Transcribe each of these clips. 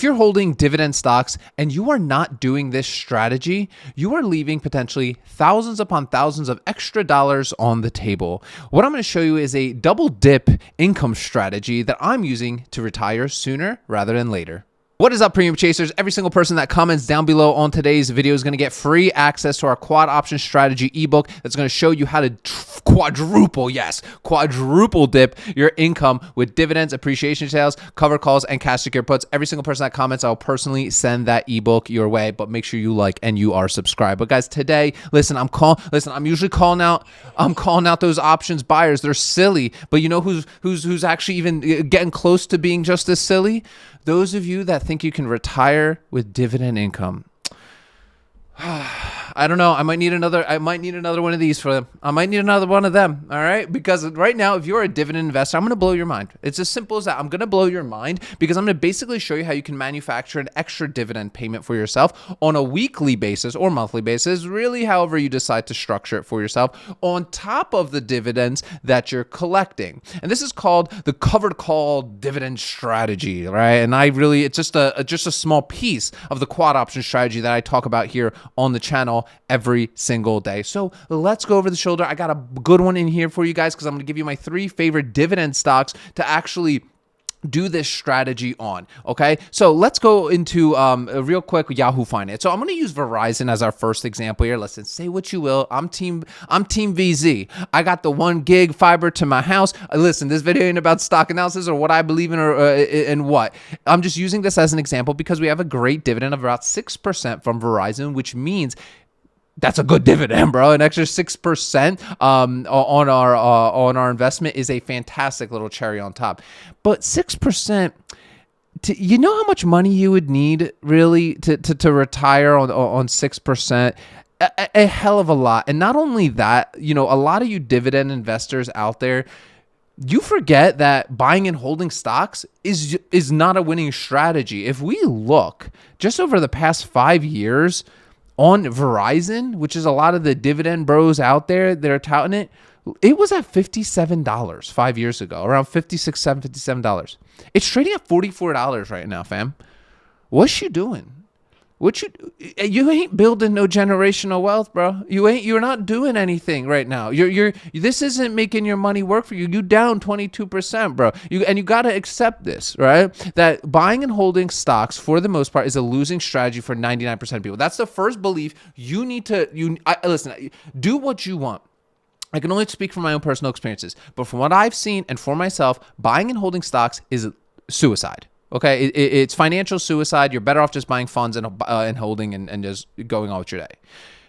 if you're holding dividend stocks and you are not doing this strategy, you are leaving potentially thousands upon thousands of extra dollars on the table. What I'm going to show you is a double dip income strategy that I'm using to retire sooner rather than later. What is up, Premium Chasers? Every single person that comments down below on today's video is going to get free access to our quad option strategy ebook that's going to show you how to quadruple dip your income with dividends, appreciation sales, covered calls, and cash secure puts. Every single person that comments, I'll personally send that ebook your way, but make sure you like and you are subscribed. But guys, today, I'm usually calling out those options buyers. They're silly, but you know who's actually even getting close to being just as silly? Those of you that think you can retire with dividend income. I don't know. I might need another one of these for them. I might need another one of them. All right. Because right now, if you're a dividend investor, I'm going to blow your mind. It's as simple as that. I'm going to blow your mind because I'm going to basically show you how you can manufacture an extra dividend payment for yourself on a weekly basis or monthly basis, really however you decide to structure it for yourself, on top of the dividends that you're collecting. And this is called the Covered Call Dividend Strategy, right? And it's just a small piece of the quad option strategy that I talk about here on the channel every single day. So let's go over the shoulder. I got a good one in here for you guys because I'm going to give you my 3 favorite dividend stocks to actually do this strategy on. Okay, so let's go into a real quick Yahoo Finance. So I'm going to use Verizon as our first example here. Listen, say what you will. I'm team VZ. I got the 1 gig fiber to my house. Listen, this video ain't about stock analysis or what I believe in or and what. I'm just using this as an example because we have a great dividend of about 6% from Verizon, which means that's a good dividend, bro. An extra 6% on our investment is a fantastic little cherry on top. But 6%, you know how much money you would need really to retire on 6%? A hell of a lot. And not only that, you know, a lot of you dividend investors out there, you forget that buying and holding stocks is not a winning strategy. If we look just over the past 5 years, on Verizon, which is a lot of the dividend bros out there that are touting it, it was at $57 5 years ago, around $57. It's trading at $44 right now, fam. What's you doing? You ain't building no generational wealth, bro. You're not doing anything right now. This isn't making your money work for you. You down 22%, bro. You got to accept this, right? That buying and holding stocks for the most part is a losing strategy for 99% of people. That's the first belief you need to, listen, do what you want. I can only speak from my own personal experiences, but from what I've seen and for myself, buying and holding stocks is suicide. Okay, it's financial suicide. You're better off just buying funds and holding and just going on with your day.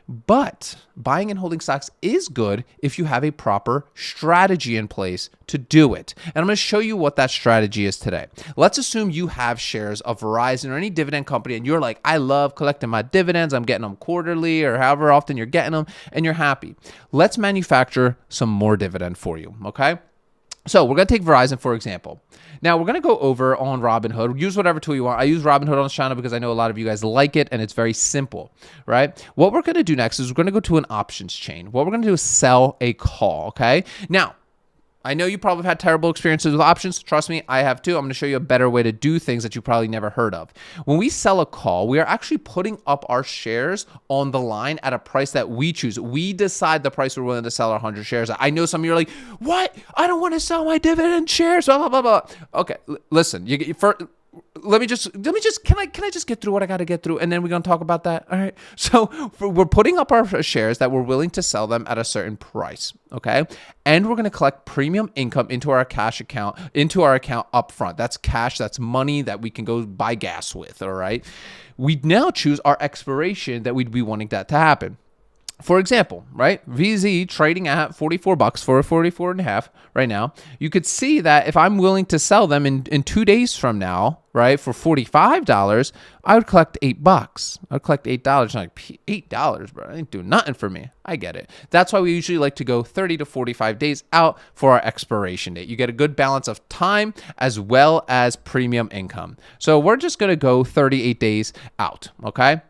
But buying and holding stocks is good if you have a proper strategy in place to do it. And I'm going to show you what that strategy is today. Let's assume you have shares of Verizon or any dividend company and you're like, I love collecting my dividends. I'm getting them quarterly or however often you're getting them and you're happy. Let's manufacture some more dividend for you, okay? So we're going to take Verizon, for example. Now, we're going to go over on Robinhood. Use whatever tool you want. I use Robinhood on this channel because I know a lot of you guys like it, and it's very simple, right? What we're going to do next is we're going to go to an options chain. What we're going to do is sell a call, okay? Now, I know you probably have had terrible experiences with options. Trust me, I have too. I'm going to show you a better way to do things that you probably never heard of. When we sell a call, we are actually putting up our shares on the line at a price that we choose. We decide the price we're willing to sell our 100 shares at. I know some of you are like, what? I don't want to sell my dividend shares, blah, blah, blah, blah. Okay, listen, let me just can I just get through what I got to get through, and then we're going to talk about that. All right, so we're putting up our shares that we're willing to sell them at a certain price, okay, and we're going to collect premium income into our account up front. That's cash, that's money that we can go buy gas with. All right, we now choose our expiration that we'd be wanting that to happen. For example, right, VZ trading at $44 for 44.5 right now. You could see that if I'm willing to sell them in 2 days from now, right, for $45, I would collect $8. I'd collect $8. Like, $8, bro, that ain't doing nothing for me. I get it. That's why we usually like to go 30 to 45 days out for our expiration date. You get a good balance of time as well as premium income. So we're just going to go 38 days out, okay?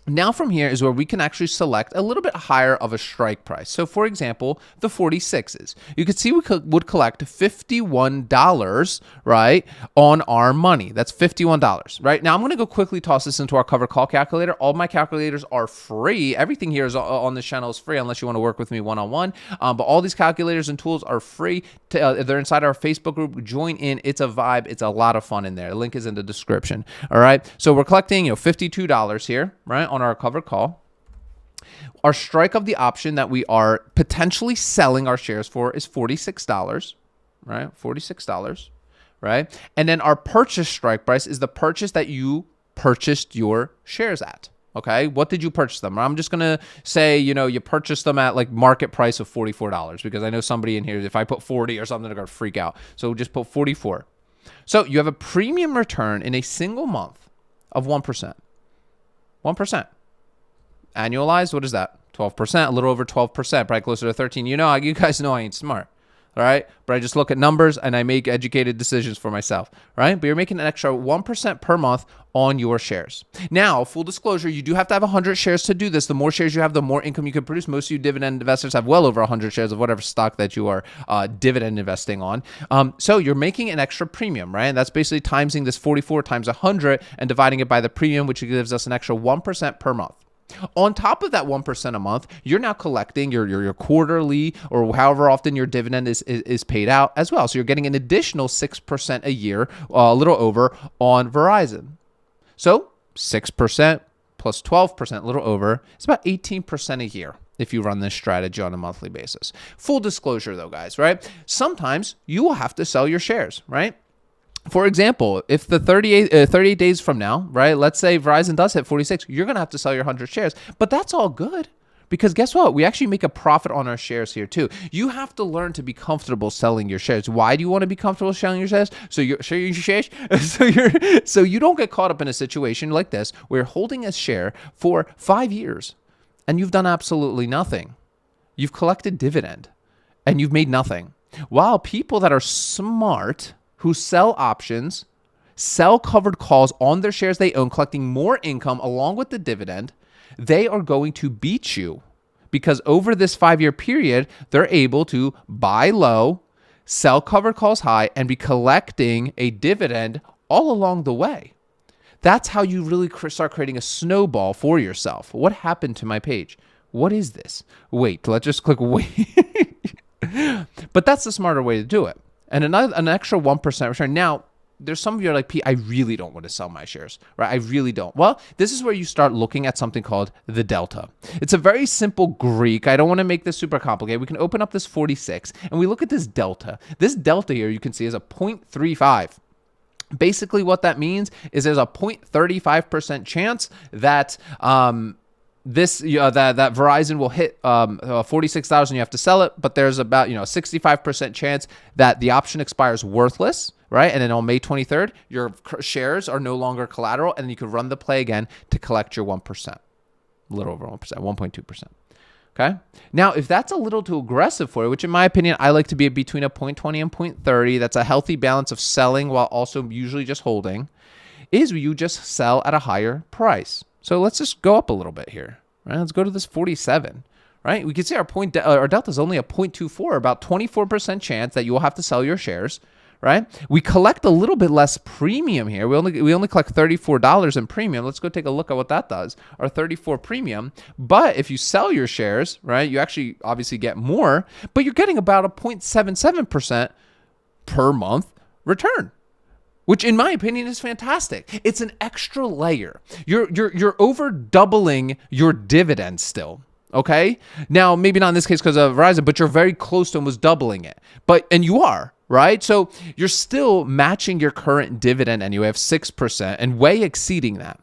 Now from here is where we can actually select a little bit higher of a strike price. So for example, the 46s. You could see we would collect $51, right, on our money. That's $51, right? Now I'm going to go quickly toss this into our covered call calculator. All my calculators are free. Everything here is on this channel is free unless you want to work with me one-on-one. But all these calculators and tools are free. They're inside our Facebook group. Join in. It's a vibe. It's a lot of fun in there. The link is in the description. All right. So we're collecting, $52 here, right, on our covered call. Our strike of the option that we are potentially selling our shares for is $46, right? $46, right? And then our purchase strike price is the purchase that you purchased your shares at. Okay, what did you purchase them? I'm just gonna say, you purchased them at like market price of $44 because I know somebody in here, if I put 40 or something, they're gonna freak out. So just put 44. So you have a premium return in a single month of 1%. 1%. Annualized, what is that? 12%, a little over 12%, probably closer to 13. You guys know I ain't smart, all right? But I just look at numbers and I make educated decisions for myself, right? But you're making an extra 1% per month on your shares. Now, full disclosure, you do have to have 100 shares to do this. The more shares you have, the more income you can produce. Most of you dividend investors have well over 100 shares of whatever stock that you are dividend investing on. So you're making an extra premium, right? And that's basically timesing this 44 times 100 and dividing it by the premium, which gives us an extra 1% per month. On top of that 1% a month, you're now collecting your quarterly or however often your dividend is paid out as well. So you're getting an additional 6% a year, a little over, on Verizon. So 6% plus 12%, a little over, it's about 18% a year if you run this strategy on a monthly basis. Full disclosure though, guys, right? Sometimes you will have to sell your shares, right? For example, if the 38 days from now, right, let's say Verizon does hit 46, you're going to have to sell your 100 shares. But that's all good because guess what? We actually make a profit on our shares here too. You have to learn to be comfortable selling your shares. Why do you want to be comfortable selling your shares? So you don't get caught up in a situation like this where you're holding a share for 5 years and you've done absolutely nothing. You've collected dividend and you've made nothing. While people that are smart who sell options, sell covered calls on their shares they own, collecting more income along with the dividend, they are going to beat you because over this 5-year period, they're able to buy low, sell covered calls high, and be collecting a dividend all along the way. That's how you really start creating a snowball for yourself. What happened to my page? What is this? Wait, let's just click wait. But that's the smarter way to do it. And an extra 1% return. Now, there's some of you are like, Pete, I really don't want to sell my shares, right? I really don't. Well, this is where you start looking at something called the delta. It's a very simple Greek. I don't want to make this super complicated. We can open up this 46 and we look at this delta. This delta here you can see is a 0.35. Basically what that means is there's a 0.35% chance that that Verizon will hit $46 and you have to sell it, but there's about 65% chance that the option expires worthless, right? And then on May 23rd, your shares are no longer collateral, and then you can run the play again to collect your 1%, a little over 1%, 1.2%. Okay. Now, if that's a little too aggressive for you, which in my opinion, I like to be between a 0.20 and 0.30, that's a healthy balance of selling while also usually just holding, is you just sell at a higher price. So let's just go up a little bit here, right? Let's go to this 47, right? We can see our delta is only a 0.24, about 24% chance that you will have to sell your shares, right? We collect a little bit less premium here. We only collect $34 in premium. Let's go take a look at what that does. Our 34 premium. But if you sell your shares, right, you actually obviously get more, but you're getting about a 0.77% per month return, which in my opinion is fantastic. It's an extra layer. You're over doubling your dividend still. Okay. Now, maybe not in this case because of Verizon, but you're very close to almost doubling it. And you are, right? So you're still matching your current dividend and you have 6% and way exceeding that.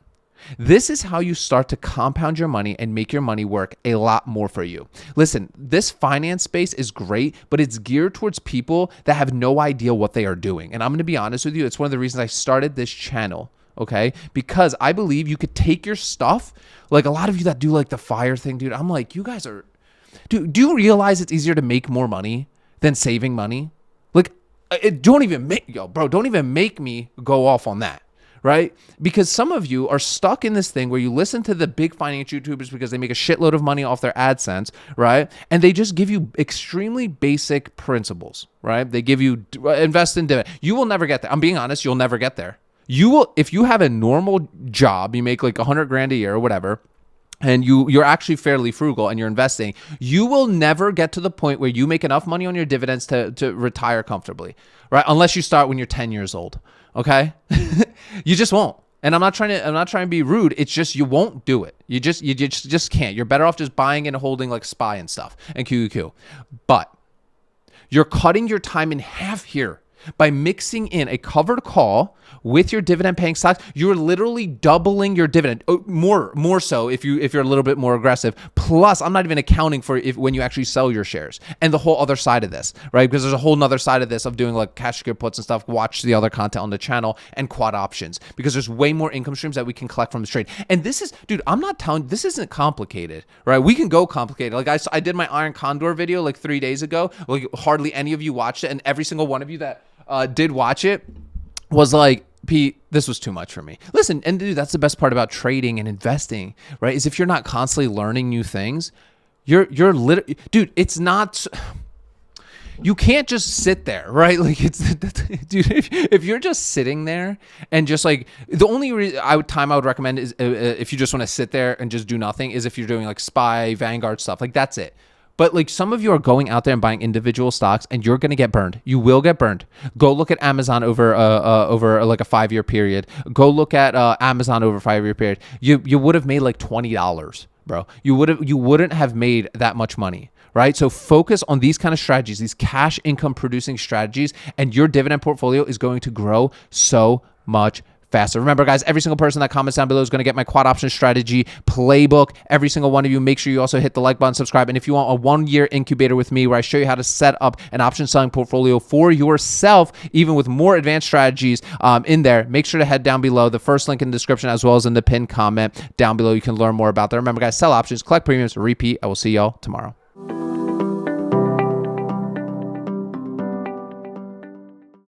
This is how you start to compound your money and make your money work a lot more for you. Listen, this finance space is great, but it's geared towards people that have no idea what they are doing. And I'm going to be honest with you, it's one of the reasons I started this channel, okay? Because I believe you could take your stuff, like a lot of you that do like the FIRE thing, dude, I'm like, you guys are, do you realize it's easier to make more money than saving money? Like, don't even make me go off on that. right? Because some of you are stuck in this thing where you listen to the big finance YouTubers because they make a shitload of money off their AdSense, right? And they just give you extremely basic principles, right? They give you invest in dividend. You will never get there. I'm being honest, you'll never get there. You will, if you have a normal job, you make like 100 grand a year or whatever, and you're actually fairly frugal and you're investing, you will never get to the point where you make enough money on your dividends to retire comfortably, right? Unless you start when you're 10 years old, okay? You just won't. And I'm not trying to be rude. It's just you won't do it. You just can't. You're better off just buying and holding like SPY and stuff and QQQ. But you're cutting your time in half here by mixing in a covered call with your dividend paying stocks. You're literally doubling your dividend, more so if you're a little bit more aggressive. Plus, I'm not even accounting for when you actually sell your shares and the whole other side of this, right? Because there's a whole nother side of this of doing like cash secure puts and stuff. Watch the other content on the channel and quad options, because there's way more income streams that we can collect from the trade. And this is, dude, I'm not telling, this isn't complicated, right? We can go complicated. Like I did my Iron Condor video like 3 days ago. Like hardly any of you watched it, and every single one of you that did watch it was like, Pete, this was too much for me. Listen, and dude, that's the best part about trading and investing, right? Is if you're not constantly learning new things, you're literally, dude, it's not, you can't just sit there, right? Like it's, dude, if you're just sitting there and just like, the only time I would recommend is if you just want to sit there and just do nothing, is if you're doing like SPY, Vanguard stuff, like that's it. But like some of you are going out there and buying individual stocks, and you're going to get burned. You will get burned. Go look at Amazon over like a 5-year period. Go look at Amazon over a 5-year period. You would have made like $20, bro. You wouldn't have made that much money, right? So focus on these kind of strategies, these cash income producing strategies, and your dividend portfolio is going to grow so much faster. Remember, guys, every single person that comments down below is going to get my quad option strategy playbook. Every single one of you, make sure you also hit the like button, subscribe. And if you want a 1-year incubator with me where I show you how to set up an option selling portfolio for yourself, even with more advanced strategies in there, make sure to head down below. The first link in the description, as well as in the pinned comment down below. You can learn more about that. Remember, guys, sell options, collect premiums, repeat. I will see y'all tomorrow.